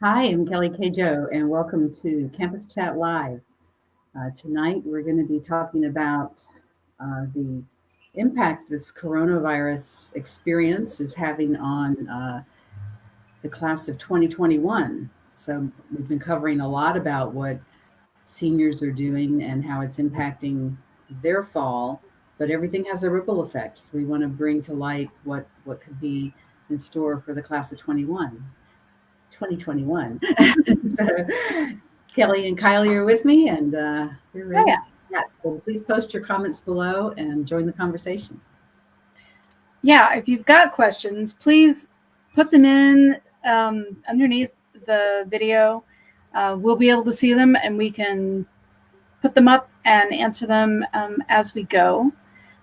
Hi, I'm Kelly K. Joe, and welcome to Campus Chat Live. Tonight, we're going to be talking about the impact this coronavirus experience is having on the class of 2021. So, we've been covering a lot about what seniors are doing and how it's impacting their fall, but everything has a ripple effect. So, we want to bring to light what could be in store for the class of 2021. So Kelly and Kylie are with me, and we're ready to chat. So please post your comments below and join the conversation. Yeah, if you've got questions, please put them in underneath the video. We'll be able to see them, and we can put them up and answer them as we go.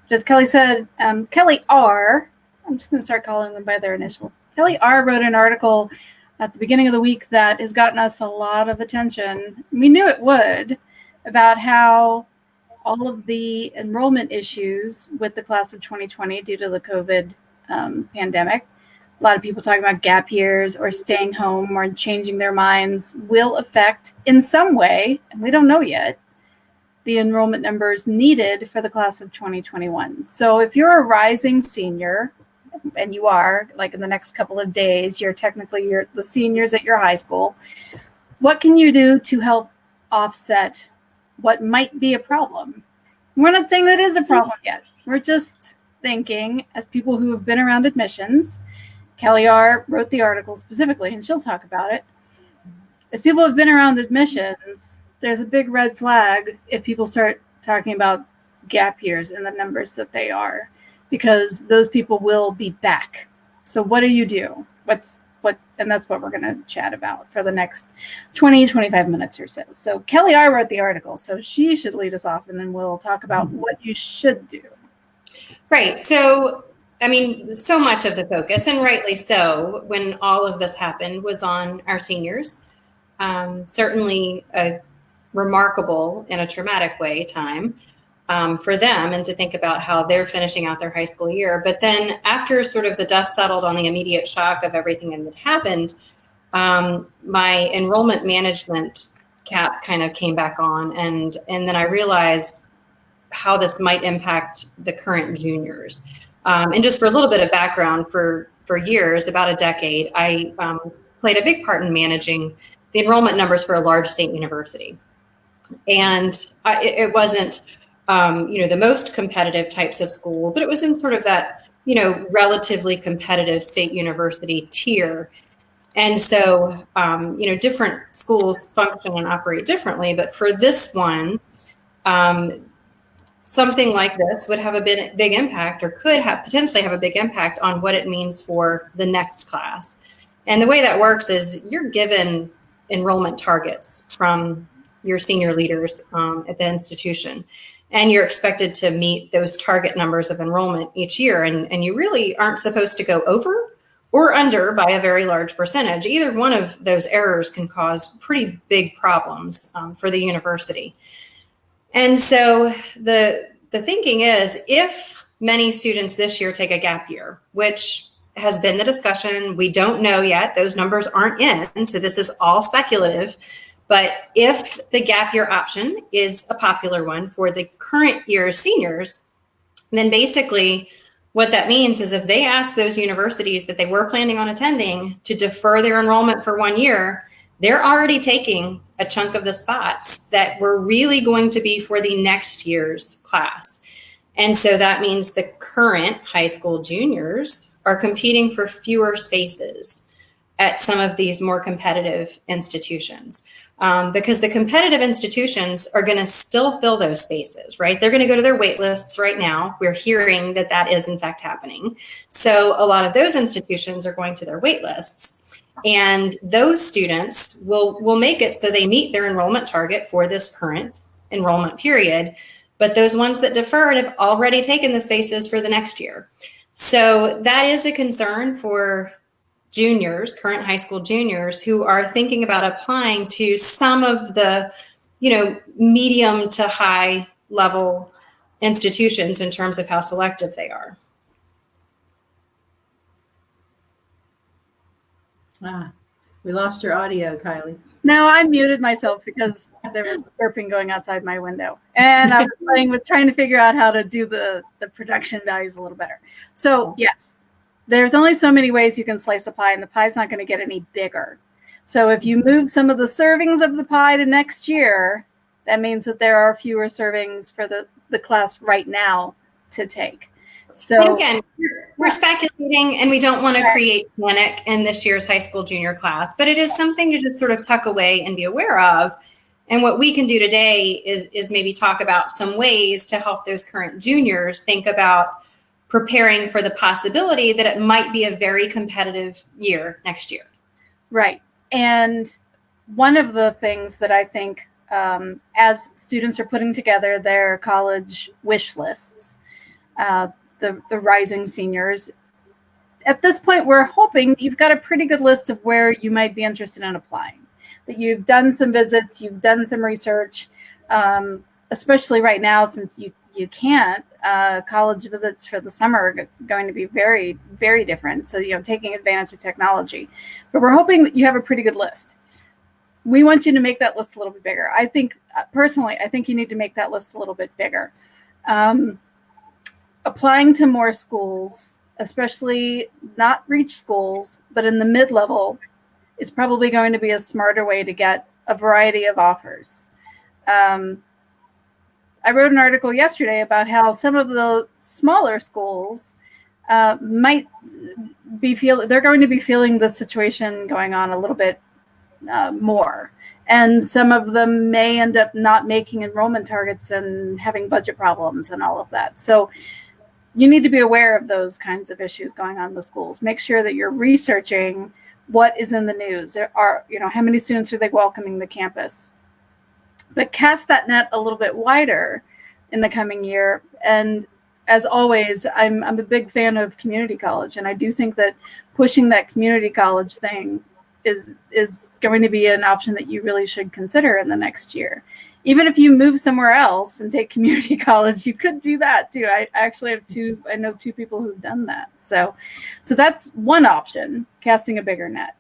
But as Kelly said, Kelly R., I'm just going to start calling them by their initials. Kelly R. wrote an article at the beginning of the week that has gotten us a lot of attention. We knew it would, about how all of the enrollment issues with the class of 2020 due to the COVID pandemic, a lot of people talking about gap years or staying home or changing their minds, will affect in some way, and we don't know yet, the enrollment numbers needed for the class of 2021. So if you're a rising senior, and you are, like in the next couple of days, you're the seniors at your high school, what can you do to help offset what might be a problem? We're not saying that is a problem yet. We're just thinking, as people who have been around admissions, Kelly R. wrote the article specifically, and she'll talk about it. As people have been around admissions, there's a big red flag if people start talking about gap years and the numbers that they are, because those people will be back. So what do you do? And that's what we're going to chat about for the next 20, 25 minutes or so. So Kelly R. wrote the article, so she should lead us off, and then we'll talk about what you should do. Right. So, I mean, so much of the focus, and rightly so, when all of this happened, was on our seniors. Certainly a remarkable, in a traumatic way, time for them, and to think about how they're finishing out their high school year. But then after sort of the dust settled on the immediate shock of everything that had happened, my enrollment management cap kind of came back on. And then I realized how this might impact the current juniors. And just for a little bit of background, for years, about a decade, I played a big part in managing the enrollment numbers for a large state university. And it wasn't the most competitive types of school, but it was in sort of that, relatively competitive state university tier. And so, different schools function and operate differently. But for this one, something like this would have a big impact, or could potentially have a big impact on what it means for the next class. And the way that works is you're given enrollment targets from your senior leaders at the institution. And you're expected to meet those target numbers of enrollment each year. And you really aren't supposed to go over or under by a very large percentage. Either one of those errors can cause pretty big problems for the university. And so the thinking is, if many students this year take a gap year, which has been the discussion, we don't know yet, those numbers aren't in, so this is all speculative. But if the gap year option is a popular one for the current year's seniors, then basically what that means is if they ask those universities that they were planning on attending to defer their enrollment for 1 year, they're already taking a chunk of the spots that were really going to be for the next year's class. And so that means the current high school juniors are competing for fewer spaces at some of these more competitive institutions. Because the competitive institutions are going to still fill those spaces, right? They're going to go to their wait lists right now. We're hearing that is in fact happening. So a lot of those institutions are going to their wait lists, and those students will make it so they meet their enrollment target for this current enrollment period. But those ones that deferred have already taken the spaces for the next year. So that is a concern for juniors, current high school juniors, who are thinking about applying to some of the, medium to high level institutions in terms of how selective they are. We lost your audio, Kylie. No, I muted myself because there was burping going outside my window. And I was trying to figure out how to do the production values a little better. So yes, there's only so many ways you can slice a pie, and the pie's not going to get any bigger. So if you move some of the servings of the pie to next year, that means that there are fewer servings for the class right now to take. So and again, we're speculating, and we don't want to create panic in this year's high school junior class, but it is something to just sort of tuck away and be aware of. And what we can do today is maybe talk about some ways to help those current juniors think about preparing for the possibility that it might be a very competitive year next year. Right. And one of the things that I think as students are putting together their college wish lists, the rising seniors, at this point, we're hoping you've got a pretty good list of where you might be interested in applying, that you've done some visits, you've done some research, especially right now since you can't. College visits for the summer are going to be very, very different. So, taking advantage of technology. But we're hoping that you have a pretty good list. We want you to make that list a little bit bigger. I think, personally, you need to make that list a little bit bigger. Applying to more schools, especially not reach schools, but in the mid-level, is probably going to be a smarter way to get a variety of offers. I wrote an article yesterday about how some of the smaller schools might be they're going to be feeling the situation going on a little bit more. And some of them may end up not making enrollment targets and having budget problems and all of that. So you need to be aware of those kinds of issues going on in the schools. Make sure that you're researching what is in the news. There are, how many students are they welcoming the campus? But cast that net a little bit wider in the coming year. And as always, I'm a big fan of community college. And I do think that pushing that community college thing is going to be an option that you really should consider in the next year. Even if you move somewhere else and take community college, you could do that too. I actually know two people who've done that. So that's one option, casting a bigger net.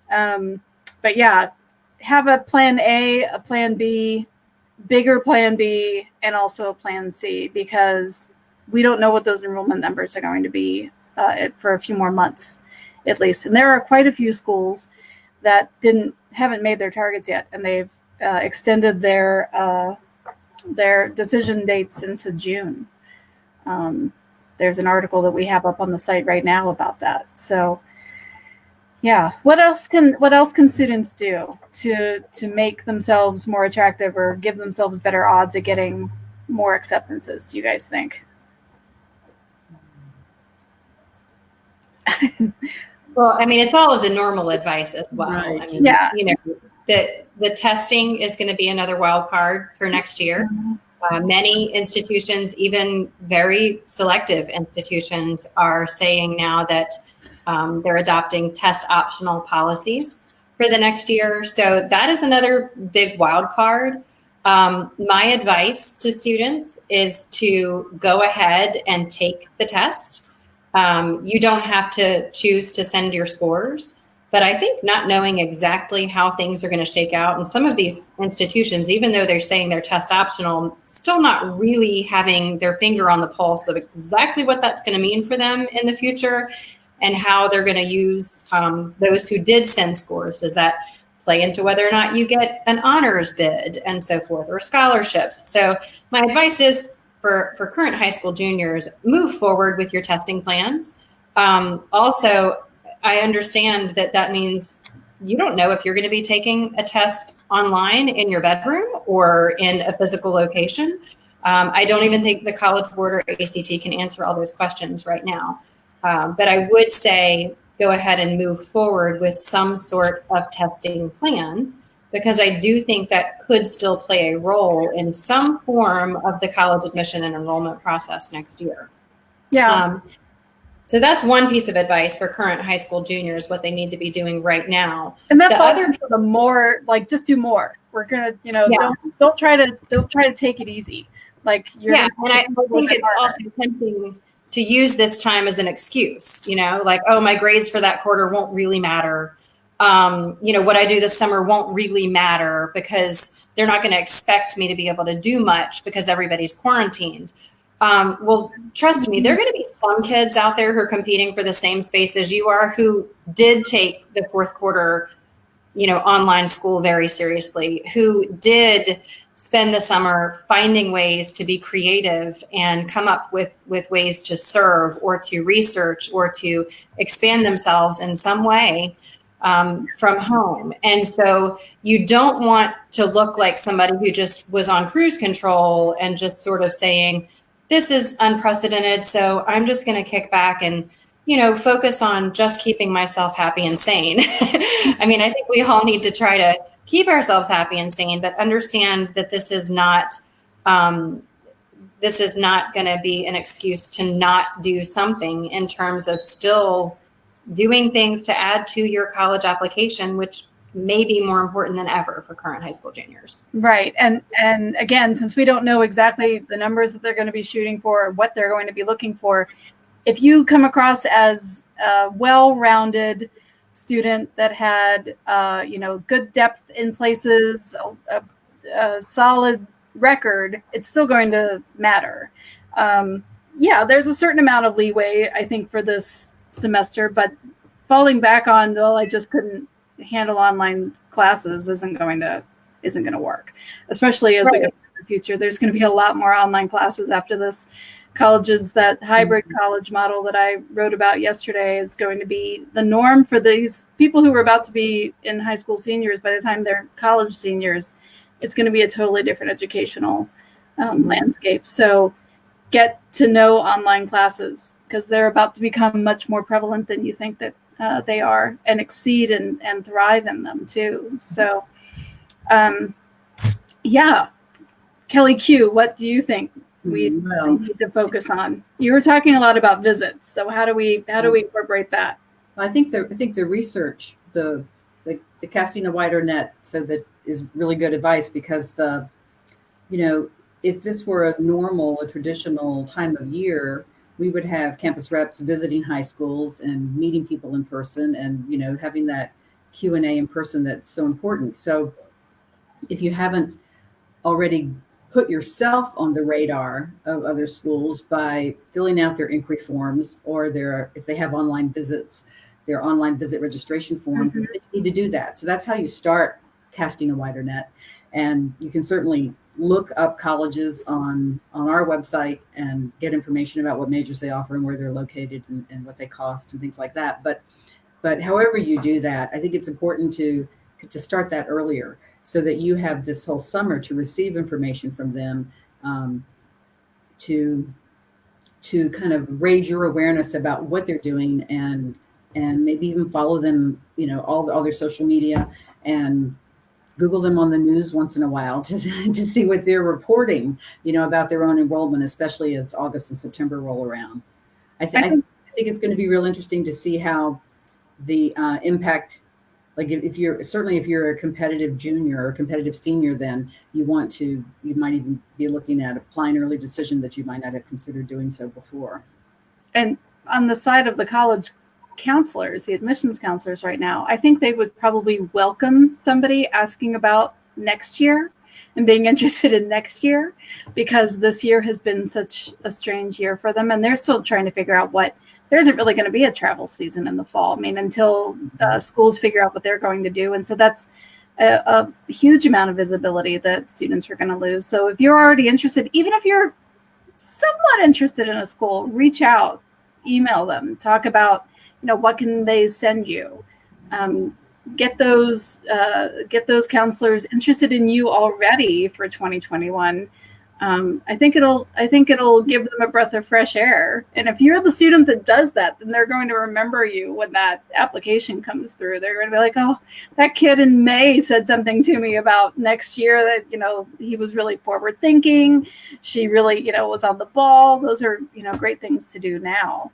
But yeah, have a plan A, a plan B, bigger plan B, and also a plan C, because we don't know what those enrollment numbers are going to be for a few more months, at least. And there are quite a few schools that haven't made their targets yet, and they've extended their decision dates into June. There's an article that we have up on the site right now about that. So, yeah, what else can students do to make themselves more attractive or give themselves better odds at getting more acceptances? Do you guys think? Well, I mean, it's all of the normal advice as well. Right. I mean, Yeah. The testing is going to be another wild card for next year. Many institutions, even very selective institutions, are saying now that they're adopting test optional policies for the next year. So that is another big wild card. My advice to students is to go ahead and take the test. You don't have to choose to send your scores. But I think not knowing exactly how things are going to shake out, and some of these institutions, even though they're saying they're test optional, still not really having their finger on the pulse of exactly what that's going to mean for them in the future and how they're going to use those who did send scores. Does that play into whether or not you get an honors bid and so forth, or scholarships? So my advice is for current high school juniors, move forward with your testing plans. Also, I understand that means you don't know if you're going to be taking a test online in your bedroom or in a physical location. I don't even think the College Board or ACT can answer all those questions right now. But I would say go ahead and move forward with some sort of testing plan, because I do think that could still play a role in some form of the college admission and enrollment process next year. Yeah. So that's one piece of advice for current high school juniors, what they need to be doing right now. And that falls into the more, like, just do more. We're gonna, don't try to take it easy. Like, and I think it's also tempting to use this time as an excuse. Like, oh, my grades for that quarter won't really matter. What I do this summer won't really matter because they're not going to expect me to be able to do much because everybody's quarantined. Well, trust me, there are going to be some kids out there who are competing for the same space as you are, who did take the fourth quarter, online school very seriously, who did spend the summer finding ways to be creative and come up with ways to serve or to research or to expand themselves in some way from home. And so you don't want to look like somebody who just was on cruise control and just sort of saying, this is unprecedented, so I'm just going to kick back and, focus on just keeping myself happy and sane. I mean, I think we all need to try to keep ourselves happy and sane, but understand that this is not going to be an excuse to not do something in terms of still doing things to add to your college application, which may be more important than ever for current high school juniors. Right. And again, since we don't know exactly the numbers that they're going to be shooting for, or what they're going to be looking for, if you come across as a well-rounded student that had, good depth in places, a solid record, it's still going to matter. There's a certain amount of leeway, I think, for this semester, but falling back on, I just couldn't handle online classes isn't going to work, especially as we go into the future. There's going to be a lot more online classes after this. Colleges, that hybrid college model that I wrote about yesterday, is going to be the norm for these people who are about to be in high school seniors. By the time they're college seniors, it's going to be a totally different educational landscape. So get to know online classes, because they're about to become much more prevalent than you think that they are, and exceed and thrive in them too. So, Kelly Q, what do you think we need to focus on? You were talking a lot about visits, so how do we incorporate that? I think the research, the casting a wider net, so that is really good advice, because if this were a traditional time of year, we would have campus reps visiting high schools and meeting people in person, and having that Q&A in person that's so important. So if you haven't already put yourself on the radar of other schools by filling out their inquiry forms, or if they have online visits, their online visit registration form, you need to do that. So that's how you start casting a wider net. And you can certainly look up colleges on our website and get information about what majors they offer and where they're located and what they cost and things like that. But however you do that, I think it's important to start that earlier, so that you have this whole summer to receive information from them, to kind of raise your awareness about what they're doing, and maybe even follow them, all their social media, and Google them on the news once in a while to see what they're reporting, about their own enrollment, especially as August and September roll around. I think it's going to be real interesting to see how the impact, like if you're a competitive junior or competitive senior, then you might even be looking at applying early decision that you might not have considered doing so before. And on the side of the college counselors, the admissions counselors right now, I think they would probably welcome somebody asking about next year and being interested in next year, because this year has been such a strange year for them, and they're still trying to figure out there isn't really going to be a travel season in the fall. I mean, until schools figure out what they're going to do. And so that's a huge amount of visibility that students are going to lose. So if you're already interested, even if you're somewhat interested in a school, reach out, email them, talk about, what can they send you? Get those counselors interested in you already for 2021. I think it'll give them a breath of fresh air. And if you're the student that does that, then they're going to remember you when that application comes through. They're going to be like, oh, that kid in May said something to me about next year that, he was really forward thinking. She really, was on the ball. Those are, great things to do now.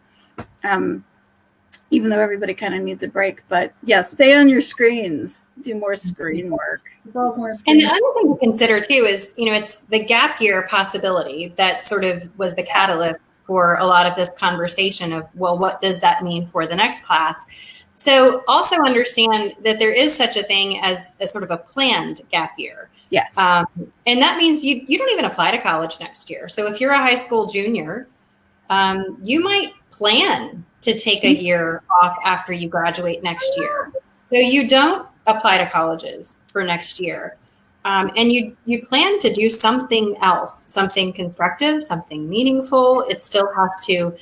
Even though everybody kind of needs a break, but stay on your screens, do more screen work. And the other thing to consider too is, it's the gap year possibility that sort of was the catalyst for a lot of this conversation of, well, what does that mean for the next class? So also understand that there is such a thing as sort of a planned gap year. Yes. And that means you don't even apply to college next year. So if you're a high school junior, you might plan to take a year off after you graduate next year. So you don't apply to colleges for next year. And you plan to do something else, something constructive, something meaningful. It still has to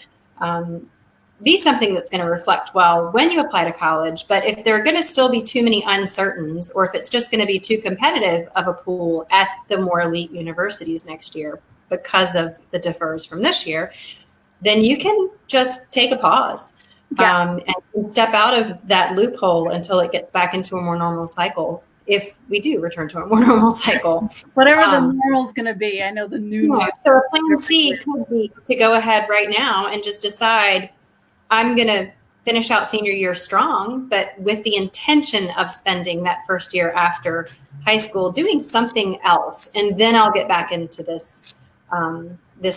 be something that's going to reflect well when you apply to college. But if there are going to still be too many uncertains, or if it's just going to be too competitive of a pool at the more elite universities next year because of the defers from this year, then you can just take a pause and step out of that loophole until it gets back into a more normal cycle. If we do return to a more normal cycle. Whatever the normal is going to be, I know the new. Yeah, so a plan C could be to go ahead right now and just decide, I'm going to finish out senior year strong, but with the intention of spending that first year after high school doing something else. And then I'll get back into this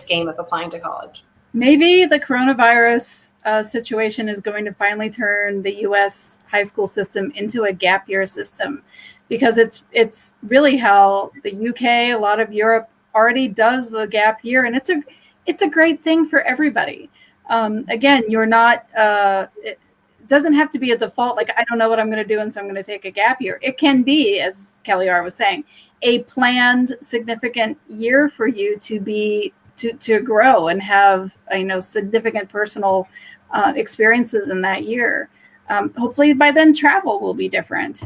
game of applying to college. Maybe the coronavirus situation is going to finally turn the U.S. high school system into a gap year system, because it's really how the UK, a lot of Europe already does the gap year, and it's a great thing for everybody. Again, you're not. It doesn't have to be a default. Like, I don't know what I'm going to do, and so I'm going to take a gap year. It can be, as Kelly R was saying, a planned significant year for you to be. To grow and have, significant personal experiences in that year. Hopefully by then travel will be different.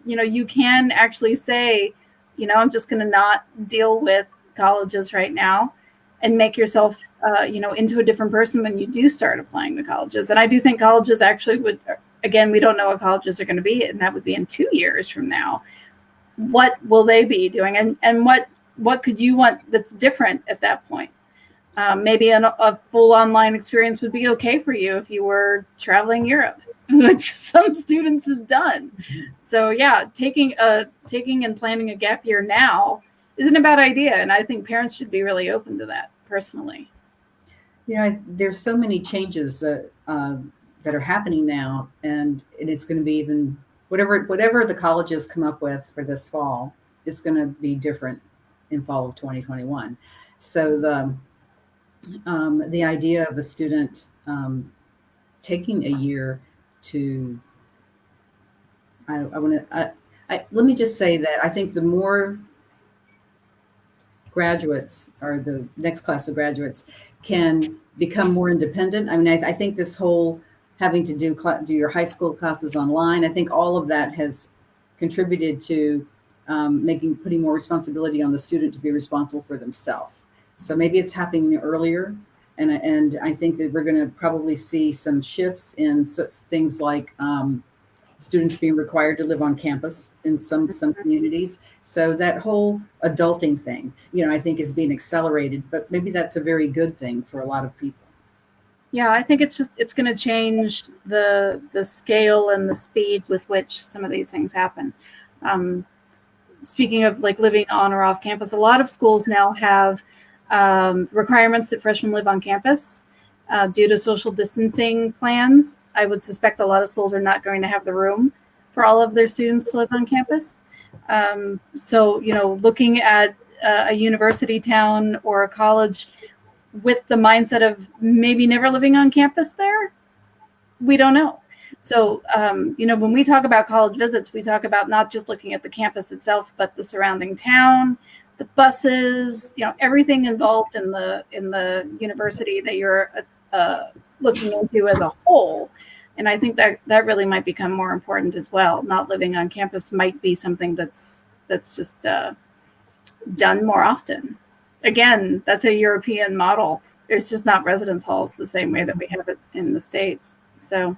You can actually say, I'm just going to not deal with colleges right now, and make yourself, into a different person when you do start applying to colleges. And I do think colleges actually would, again, we don't know what colleges are going to be, and that would be in 2 years from now. What will they be doing? And what could you want that's different at that point? Maybe a full online experience would be okay for you if you were traveling Europe, which some students have done. So yeah, taking and planning a gap year now isn't a bad idea. And I think parents should be really open to that personally. There's so many changes that are happening now, and it's going to be even whatever the colleges come up with for this fall is going to be different in fall of 2021. So the idea of a student taking a year to, let me just say that I think the more graduates, or the next class of graduates, can become more independent. I think this whole having to do your high school classes online, I think all of that has contributed to putting more responsibility on the student to be responsible for themselves. So maybe it's happening earlier, and I think that we're going to probably see some shifts in things like students being required to live on campus in some communities. So that whole adulting thing, I think is being accelerated, but maybe that's a very good thing for a lot of people. Yeah, I think it's going to change the scale and the speed with which some of these things happen. Speaking of like living on or off campus, a lot of schools now have requirements that freshmen live on campus due to social distancing plans. I would suspect a lot of schools are not going to have the room for all of their students to live on campus. So, looking at a university town or a college with the mindset of maybe never living on campus there, we don't know. So, when we talk about college visits, we talk about not just looking at the campus itself, but the surrounding town, the buses, everything involved in the university that you're looking into as a whole. And I think that really might become more important as well. Not living on campus might be something that's just done more often. Again, that's a European model. There's just not residence halls the same way that we have it in the States. So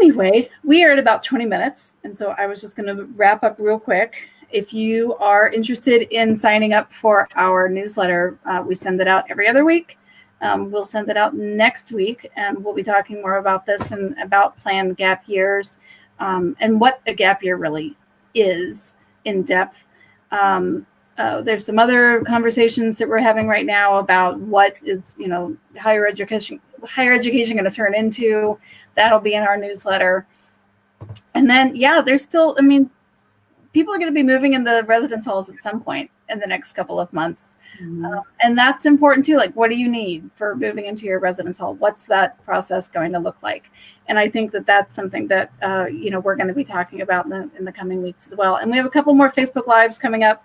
anyway, we are at about 20 minutes. And so I was just going to wrap up real quick. If you are interested in signing up for our newsletter, we send it out every other week. We'll send it out next week, and we'll be talking more about this and about planned gap years and what a gap year really is in depth. There's some other conversations that we're having right now about what is, higher education going to turn into. That'll be in our newsletter. And then, yeah, there's still, I mean, people are going to be moving in the residence halls at some point in the next couple of months. And that's important too. Like, what do you need for moving into your residence hall? What's that process going to look like? And I think that that's something that, we're going to be talking about in the coming weeks as well. And we have a couple more Facebook Lives coming up.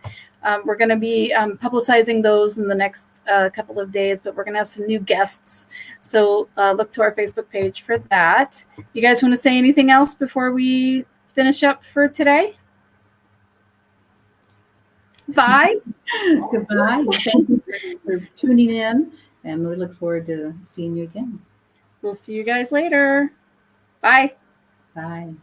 We're going to be publicizing those in the next couple of days, but we're going to have some new guests. So look to our Facebook page for that. You guys want to say anything else before we finish up for today? Bye. Goodbye. Thank you for tuning in, and we look forward to seeing you again. We'll see you guys later. Bye. Bye.